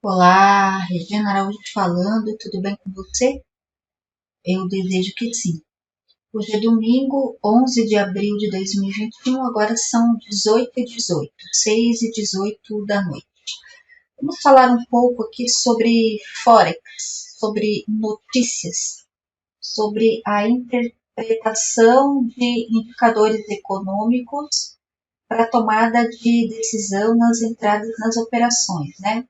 Olá, Regina Araújo falando, tudo bem com você? Eu desejo que sim. Hoje é domingo, 11 de abril de 2021, agora são 18h18, 6h18 da noite. Vamos falar um pouco aqui sobre Forex, sobre notícias, sobre a interpretação de indicadores econômicos para tomada de decisão nas entradas nas operações, né?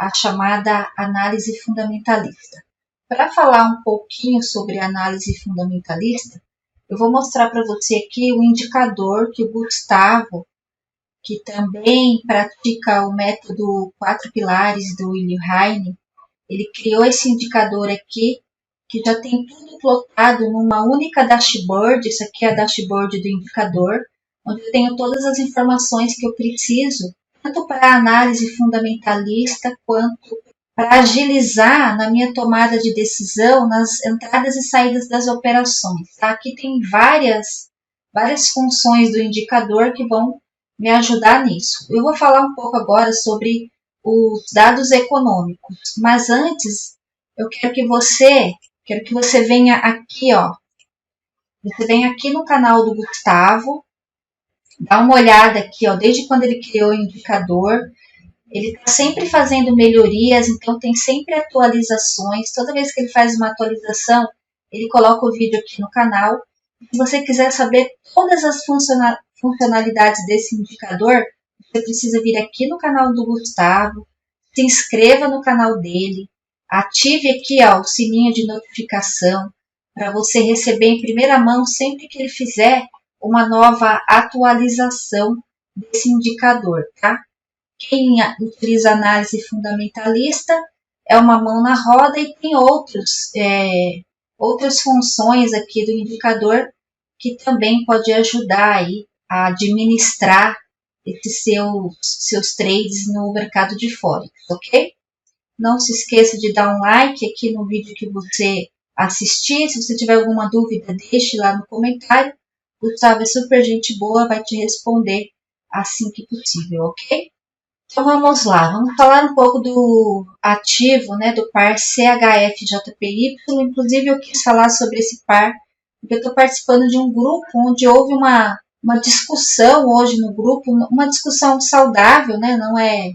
A chamada análise fundamentalista. Para falar um pouquinho sobre análise fundamentalista, eu vou mostrar para você aqui o indicador que o Gustavo, que também pratica o método 4 pilares do William Heine, ele criou esse indicador aqui, que já tem tudo plotado numa única dashboard. Isso aqui é a dashboard do indicador, onde eu tenho todas as informações que eu preciso, tanto para a análise fundamentalista, quanto para agilizar na minha tomada de decisão nas entradas e saídas das operações. Tá? Aqui tem várias funções do indicador que vão me ajudar nisso. Eu vou falar um pouco agora sobre os dados econômicos, mas antes eu quero que você venha aqui, ó. Você vem aqui no canal do Gustavo, dá uma olhada aqui, ó, desde quando ele criou o indicador. Ele está sempre fazendo melhorias, então tem sempre atualizações. Toda vez que ele faz uma atualização, ele coloca o vídeo aqui no canal. Se você quiser saber todas as funcionalidades desse indicador, você precisa vir aqui no canal do Gustavo, se inscreva no canal dele, ative aqui ó, o sininho de notificação para você receber em primeira mão sempre que ele fizer uma nova atualização desse indicador, tá? Quem utiliza análise fundamentalista é uma mão na roda e tem outras funções aqui do indicador que também pode ajudar aí a administrar esses seus trades no mercado de Forex, ok? Não se esqueça de dar um like aqui no vídeo que você assistir. Se você tiver alguma dúvida, deixe lá no comentário. Gustavo é super gente boa, vai te responder assim que possível, ok? Então vamos lá, vamos falar um pouco do ativo, né, do par CHF-JPY. Inclusive eu quis falar sobre esse par, porque eu estou participando de um grupo onde houve uma discussão hoje no grupo, uma discussão saudável, né, não é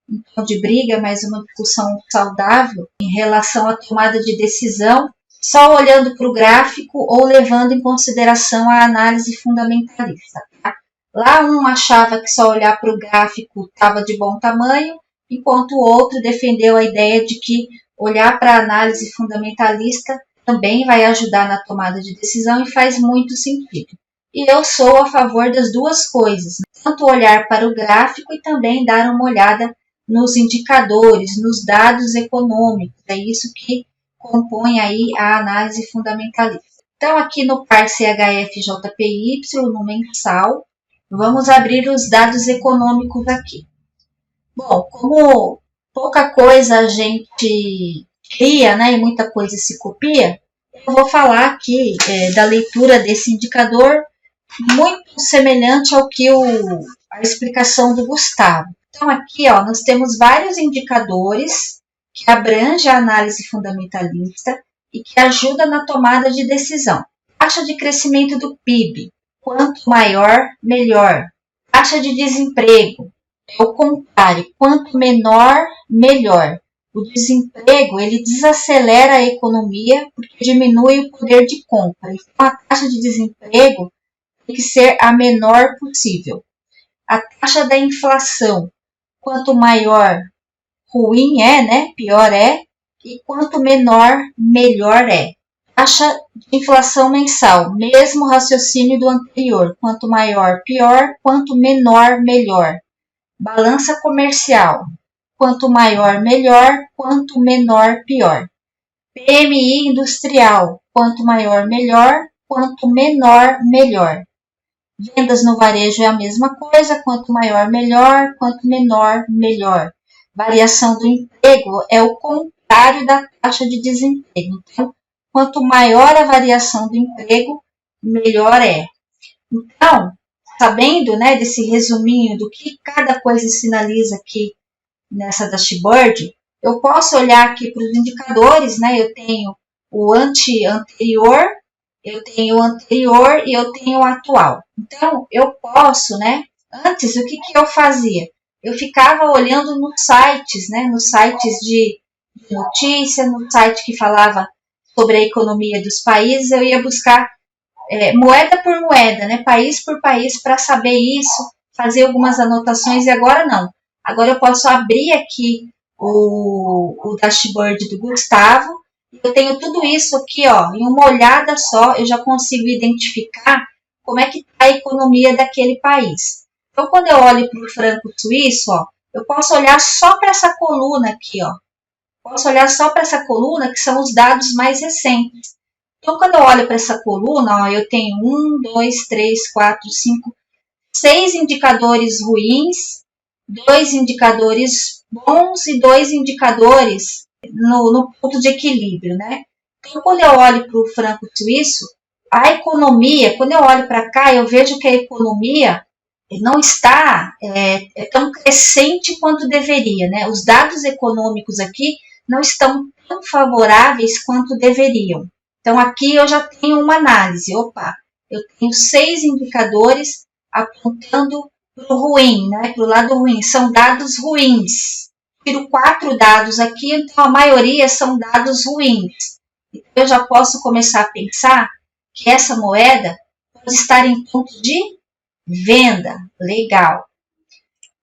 um tom de briga, mas uma discussão saudável em relação à tomada de decisão, só olhando para o gráfico ou levando em consideração a análise fundamentalista. Tá? Lá um achava que só olhar para o gráfico estava de bom tamanho, enquanto o outro defendeu a ideia de que olhar para a análise fundamentalista também vai ajudar na tomada de decisão e faz muito sentido. E eu sou a favor das duas coisas, tanto olhar para o gráfico e também dar uma olhada nos indicadores, nos dados econômicos. É isso que compõe aí a análise fundamentalista. Então, aqui no par CHF-JPY, no mensal, vamos abrir os dados econômicos aqui. Bom, como pouca coisa a gente cria, né, e muita coisa se copia, eu vou falar aqui da leitura desse indicador muito semelhante ao que a explicação do Gustavo. Então, aqui ó, nós temos vários indicadores que abrangem a análise fundamentalista e que ajudam na tomada de decisão. Taxa de crescimento do PIB. Quanto maior, melhor. Taxa de desemprego. É o contrário. Quanto menor, melhor. O desemprego, ele desacelera a economia porque diminui o poder de compra. Então, a taxa de desemprego tem que ser a menor possível. A taxa da inflação. Quanto maior, ruim é, né? Pior é. E quanto menor, melhor é. Taxa de inflação mensal, mesmo raciocínio do anterior. Quanto maior, pior. Quanto menor, melhor. Balança comercial. Quanto maior, melhor. Quanto menor, pior. PMI industrial. Quanto maior, melhor. Quanto menor, melhor. Vendas no varejo é a mesma coisa. Quanto maior, melhor. Quanto menor, melhor. Variação do emprego é o contrário da taxa de desemprego. Então, quanto maior a variação do emprego, melhor é. Então, sabendo, né, desse resuminho do que cada coisa sinaliza aqui nessa dashboard, eu posso olhar aqui para os indicadores, né? Eu tenho o anterior, eu tenho o anterior e eu tenho o atual. Então, eu posso, né? Antes, o que eu fazia? Eu ficava olhando nos sites, né? Nos sites de notícia, no site que falava sobre a economia dos países, eu ia buscar moeda por moeda, né? País por país, para saber isso, fazer algumas anotações, e agora não. Agora eu posso abrir aqui o dashboard do Gustavo, e eu tenho tudo isso aqui, ó, em uma olhada só, eu já consigo identificar como é que está a economia daquele país. Então, quando eu olho para o franco suíço, ó, eu posso olhar só para essa coluna aqui, ó. Posso olhar só para essa coluna, que são os dados mais recentes. Então, quando eu olho para essa coluna, ó, eu tenho 1, 2, 3, 4, 5, 6 indicadores ruins, 2 indicadores bons e 2 indicadores no ponto de equilíbrio, né? Então, quando eu olho para o franco suíço, a economia, quando eu olho para cá, eu vejo que a economia não está tão crescente quanto deveria, né? Os dados econômicos aqui não estão tão favoráveis quanto deveriam. Então, aqui eu já tenho uma análise. Opa, eu tenho 6 indicadores apontando para o ruim, né? Para o lado ruim. São dados ruins. Tiro 4 dados aqui, então a maioria são dados ruins. Então, eu já posso começar a pensar que essa moeda pode estar em ponto de venda. Legal.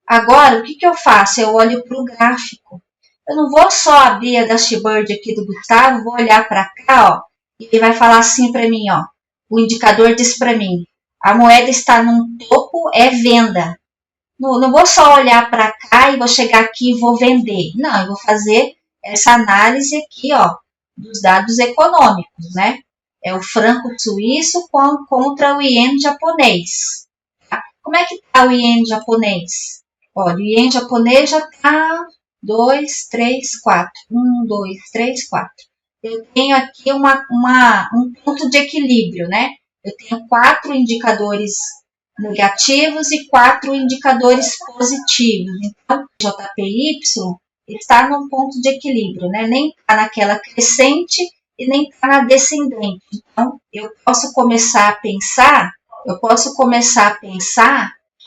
Agora, o que eu faço? Eu olho para o gráfico. Eu não vou só abrir a dashboard aqui do Gustavo, vou olhar para cá, ó, e ele vai falar assim para mim, ó. O indicador diz para mim, a moeda está num topo, é venda. Não vou só olhar para cá e vou chegar aqui e vou vender. Não, eu vou fazer essa análise aqui, ó, dos dados econômicos, né? É o franco suíço contra o iene japonês. Tá? Como é que está o iene japonês? Olha, o iene japonês já está 2, 3, 4. 1, 2, 3, 4. Eu tenho aqui um ponto de equilíbrio, né? Eu tenho 4 indicadores negativos e 4 indicadores positivos. Então, o JPY está num ponto de equilíbrio, né? Nem está naquela crescente e nem está na descendente. Então, eu posso começar a pensar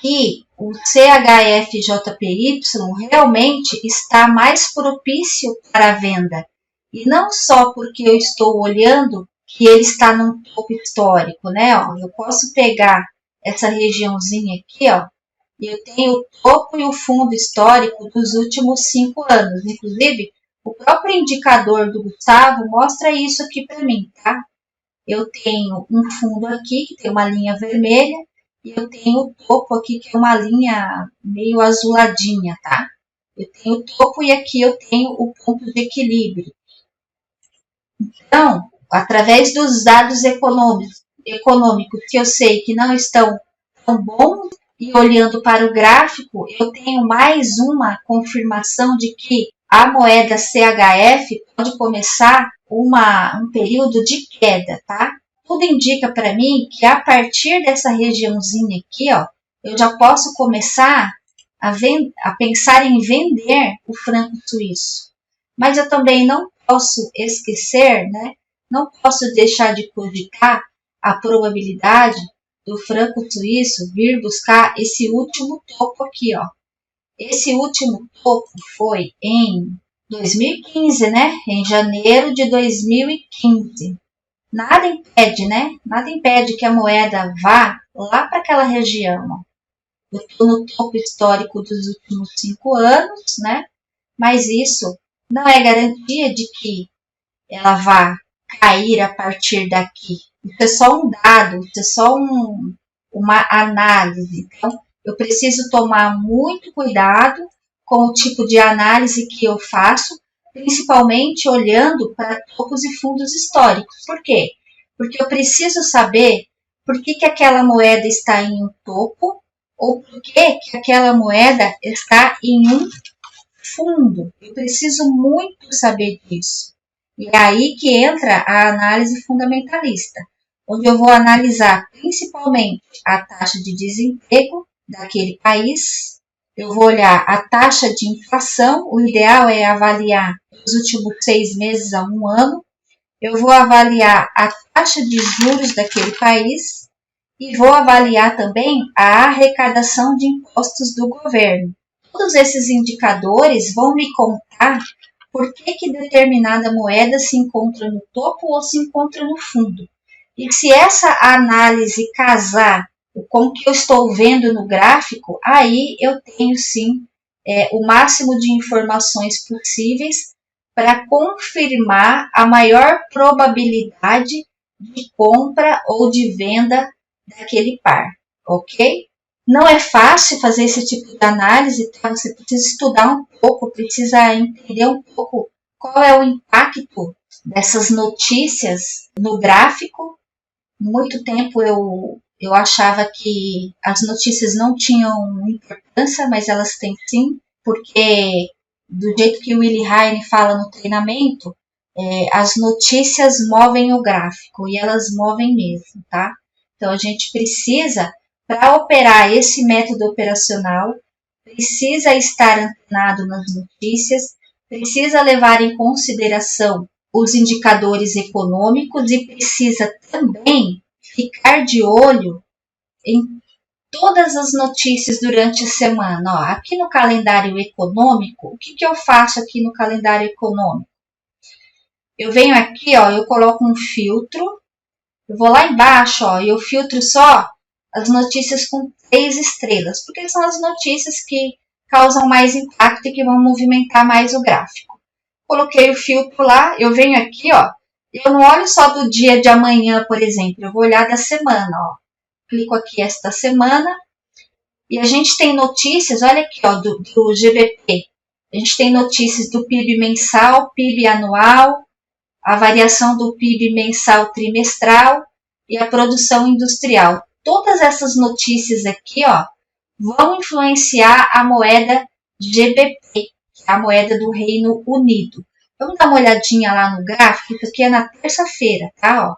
que o CHF-JPY realmente está mais propício para a venda. E não só porque eu estou olhando que ele está num topo histórico, né? Ó, eu posso pegar essa regiãozinha aqui, ó, e eu tenho o topo e o fundo histórico dos últimos 5 anos. Inclusive, o próprio indicador do Gustavo mostra isso aqui para mim, tá? Eu tenho um fundo aqui que tem uma linha vermelha e eu tenho o topo aqui que é uma linha meio azuladinha, tá? Eu tenho o topo e aqui eu tenho o ponto de equilíbrio. Então, através dos dados econômicos que eu sei que não estão tão bons, e olhando para o gráfico, eu tenho mais uma confirmação de que a moeda CHF pode começar um período de queda, tá? Tudo indica para mim que a partir dessa regiãozinha aqui, ó, eu já posso começar a pensar em vender o franco suíço. Mas eu também não posso esquecer, né? Não posso deixar de cogitar a probabilidade do franco suíço vir buscar esse último topo aqui, ó. Esse último topo foi em 2015, né? Em janeiro de 2015. Nada impede, né? Nada impede que a moeda vá lá para aquela região, ó. Eu estou no topo histórico dos últimos 5 anos, né? Mas isso não é garantia de que ela vá cair a partir daqui. Isso é só um dado, isso é só uma análise. Então, eu preciso tomar muito cuidado com o tipo de análise que eu faço, principalmente olhando para topos e fundos históricos. Por quê? Porque eu preciso saber por que aquela moeda está em um topo ou por que aquela moeda está em um fundo. Eu preciso muito saber disso. E é aí que entra a análise fundamentalista, onde eu vou analisar principalmente a taxa de desemprego daquele país, Eu vou olhar a taxa de inflação, o ideal é avaliar os últimos 6 meses a 1 ano. Eu vou avaliar a taxa de juros daquele país e vou avaliar também a arrecadação de impostos do governo. Todos esses indicadores vão me contar por que determinada moeda se encontra no topo ou se encontra no fundo. E se essa análise casar com o que eu estou vendo no gráfico, aí eu tenho sim o máximo de informações possíveis para confirmar a maior probabilidade de compra ou de venda daquele par, ok? Não é fácil fazer esse tipo de análise, tá? Você precisa estudar um pouco, precisa entender um pouco qual é o impacto dessas notícias no gráfico. Muito tempo eu achava que as notícias não tinham importância, mas elas têm sim, porque do jeito que o Willi Heine fala no treinamento, as notícias movem o gráfico e elas movem mesmo, tá? Então a gente precisa, para operar esse método operacional, precisa estar antenado nas notícias, precisa levar em consideração os indicadores econômicos e precisa também ficar de olho em todas as notícias durante a semana. Ó, aqui no calendário econômico, o que eu faço aqui no calendário econômico? Eu venho aqui, ó, eu coloco um filtro, eu vou lá embaixo, ó, e eu filtro só as notícias com 3 estrelas, porque são as notícias que causam mais impacto e que vão movimentar mais o gráfico. Coloquei o filtro lá, eu venho aqui, ó, eu não olho só do dia de amanhã, por exemplo, eu vou olhar da semana, ó. Clico aqui esta semana e a gente tem notícias, olha aqui, ó, do GBP. A gente tem notícias do PIB mensal, PIB anual, a variação do PIB mensal trimestral e a produção industrial. Todas essas notícias aqui, ó, vão influenciar a moeda GBP, que é a moeda do Reino Unido. Vamos dar uma olhadinha lá no gráfico, isso aqui é na terça-feira, tá? Ó.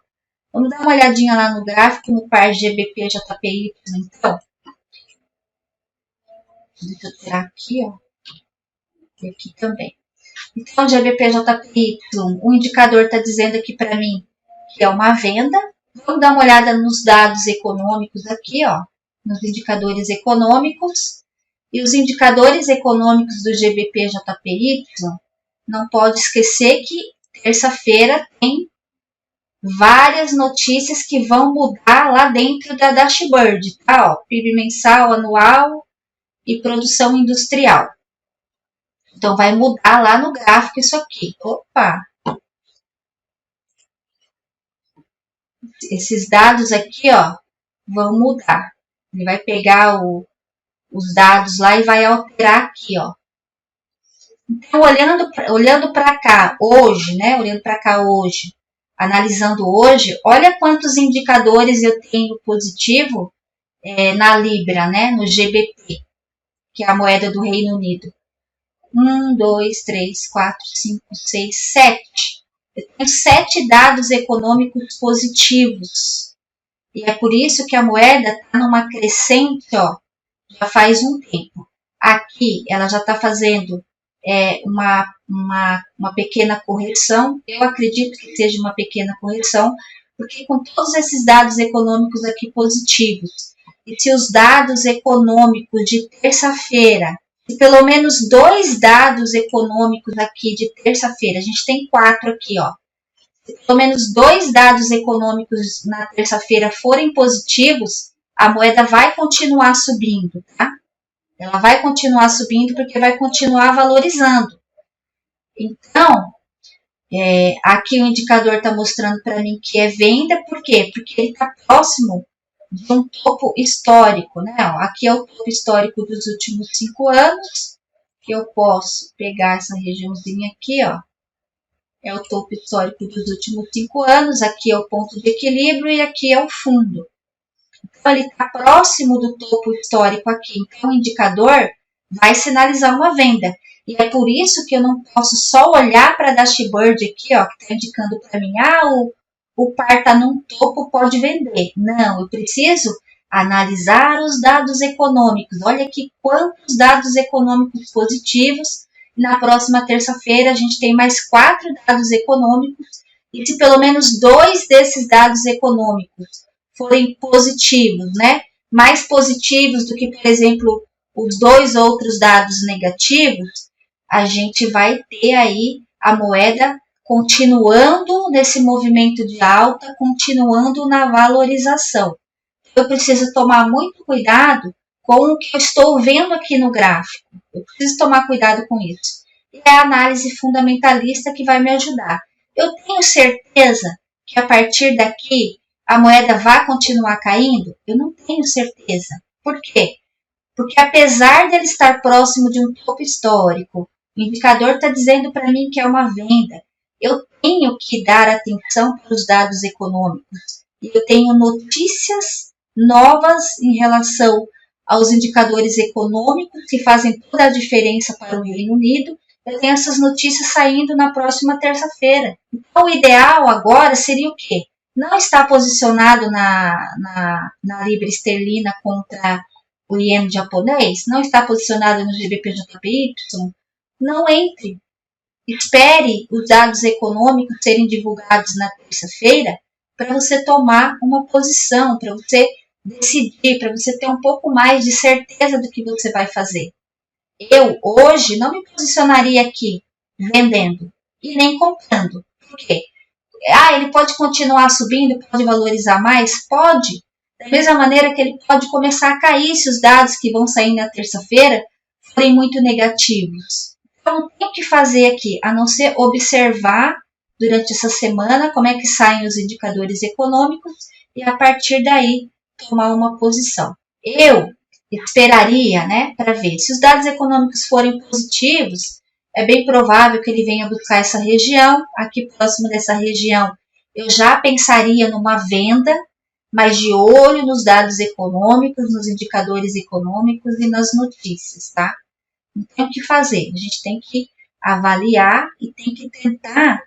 Vamos dar uma olhadinha lá no gráfico, no par GBP-JPY, então. Deixa eu tirar aqui, ó. E aqui também. Então, GBP-JPY, o indicador está dizendo aqui para mim que é uma venda. Vamos dar uma olhada nos dados econômicos aqui, ó, nos indicadores econômicos. E os indicadores econômicos do GBP-JPY, não pode esquecer que terça-feira tem várias notícias que vão mudar lá dentro da dashboard, tá? Ó, PIB mensal, anual e produção industrial. Então, vai mudar lá no gráfico isso aqui. Opa! Esses dados aqui, ó, vão mudar. Ele vai pegar os dados lá e vai alterar aqui, ó. Então, olhando para cá hoje, né? Olhando para cá hoje, analisando hoje, olha quantos indicadores eu tenho positivo na Libra, né? No GBP, que é a moeda do Reino Unido. 1, 2, 3, 4, 5, 6, 7. Eu tenho 7 dados econômicos positivos. E é por isso que a moeda está numa crescente, ó, já faz um tempo. Aqui ela já está fazendo uma pequena correção. Eu acredito que seja uma pequena correção, porque com todos esses dados econômicos aqui positivos, e se os dados econômicos de terça-feira, e pelo menos 2 dados econômicos aqui de terça-feira, a gente tem 4 aqui, ó. Se pelo menos 2 dados econômicos na terça-feira forem positivos, a moeda vai continuar subindo, tá? Ela vai continuar subindo porque vai continuar valorizando. Então, aqui o indicador está mostrando para mim que é venda, por quê? Porque ele está próximo de um topo histórico, né? Aqui é o topo histórico dos últimos 5 anos, que eu posso pegar essa regiãozinha aqui, ó. É o topo histórico dos últimos 5 anos, aqui é o ponto de equilíbrio e aqui é o fundo. Então, ele está próximo do topo histórico aqui. Então, o indicador vai sinalizar uma venda. E é por isso que eu não posso só olhar para a dashboard aqui, ó, que está indicando para mim, o par está num topo, pode vender. Não, eu preciso analisar os dados econômicos. Olha aqui quantos dados econômicos positivos. Na próxima terça-feira a gente tem mais 4 dados econômicos. E se pelo menos 2 desses dados econômicos forem positivos, né? Mais positivos do que, por exemplo, os 2 outros dados negativos, a gente vai ter aí a moeda continuando nesse movimento de alta, continuando na valorização. Eu preciso tomar muito cuidado com o que eu estou vendo aqui no gráfico. Eu preciso tomar cuidado com isso. E é a análise fundamentalista que vai me ajudar. Eu tenho certeza que a partir daqui a moeda vai continuar caindo? Eu não tenho certeza. Por quê? Porque apesar dele estar próximo de um topo histórico, o indicador está dizendo para mim que é uma venda. Eu tenho que dar atenção para os dados econômicos. E eu tenho notícias novas em relação aos indicadores econômicos que fazem toda a diferença para o Reino Unido. Eu tenho essas notícias saindo na próxima terça-feira. Então, o ideal agora seria o quê? Não estar posicionado na libra esterlina contra o iene japonês, não está posicionado no GBP/JPY, não entre. Espere os dados econômicos serem divulgados na terça-feira para você tomar uma posição, para você decidir, para você ter um pouco mais de certeza do que você vai fazer. Eu, hoje, não me posicionaria aqui vendendo e nem comprando. Por quê? Ele pode continuar subindo, pode valorizar mais? Pode. Da mesma maneira que ele pode começar a cair se os dados que vão sair na terça-feira forem muito negativos. Então, não tem o que fazer aqui, a não ser observar durante essa semana como é que saem os indicadores econômicos e, a partir daí, tomar uma posição. Eu esperaria, né, para ver. Se os dados econômicos forem positivos, é bem provável que ele venha buscar essa região. Aqui próximo dessa região, eu já pensaria numa venda, mas de olho nos dados econômicos, nos indicadores econômicos e nas notícias, tá? Não tem o que fazer, a gente tem que avaliar e tem que tentar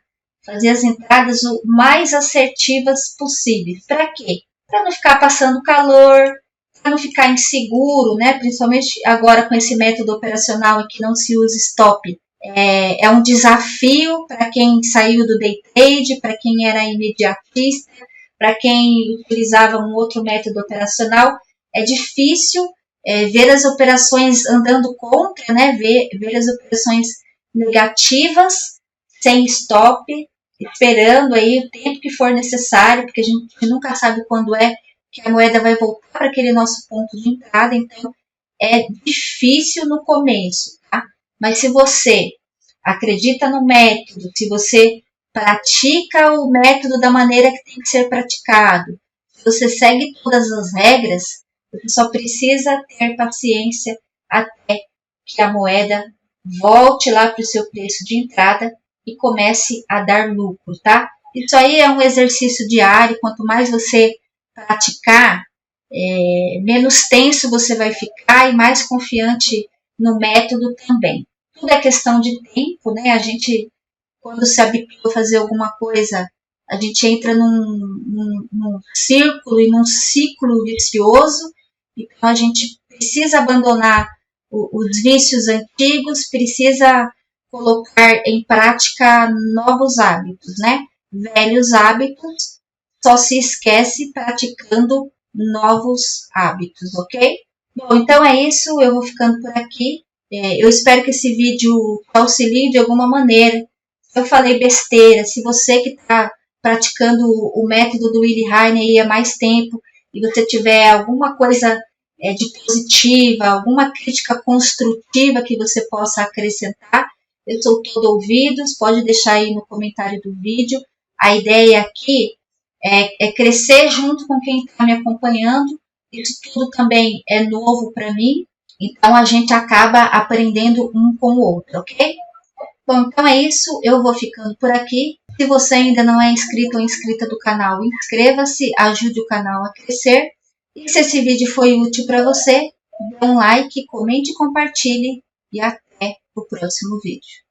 fazer as entradas o mais assertivas possíveis. Para quê? Para não ficar passando calor, para não ficar inseguro, né? Principalmente agora com esse método operacional em que não se usa stop. É um desafio para quem saiu do day trade, para quem era imediatista, para quem utilizava um outro método operacional. É difícil ver as operações andando contra, né? Ver as operações negativas, sem stop, esperando aí o tempo que for necessário, porque a gente nunca sabe quando é que a moeda vai voltar para aquele nosso ponto de entrada, então é difícil no começo, tá? Mas se você acredita no método, se você pratica o método da maneira que tem que ser praticado, se você segue todas as regras, você só precisa ter paciência até que a moeda volte lá para o seu preço de entrada e comece a dar lucro, tá? Isso aí é um exercício diário, quanto mais você praticar, menos tenso você vai ficar e mais confiante no método também. Tudo é questão de tempo, né? A gente, quando se habitua a fazer alguma coisa, a gente entra num círculo e num ciclo vicioso, então a gente precisa abandonar os vícios antigos, precisa colocar em prática novos hábitos, né? Velhos hábitos só se esquece praticando novos hábitos, ok? Bom, então é isso, eu vou ficando por aqui. Eu espero que esse vídeo auxilie de alguma maneira. Se eu falei besteira, se você que está praticando o método do Willi Heine há mais tempo e você tiver alguma coisa de positiva, alguma crítica construtiva que você possa acrescentar, eu sou todo ouvidos, pode deixar aí no comentário do vídeo. A ideia aqui é crescer junto com quem está me acompanhando. Isso tudo também é novo para mim, então a gente acaba aprendendo um com o outro, ok? Bom, então é isso, eu vou ficando por aqui. Se você ainda não é inscrito ou inscrita do canal, inscreva-se, ajude o canal a crescer. E se esse vídeo foi útil para você, dê um like, comente e compartilhe. E até o próximo vídeo.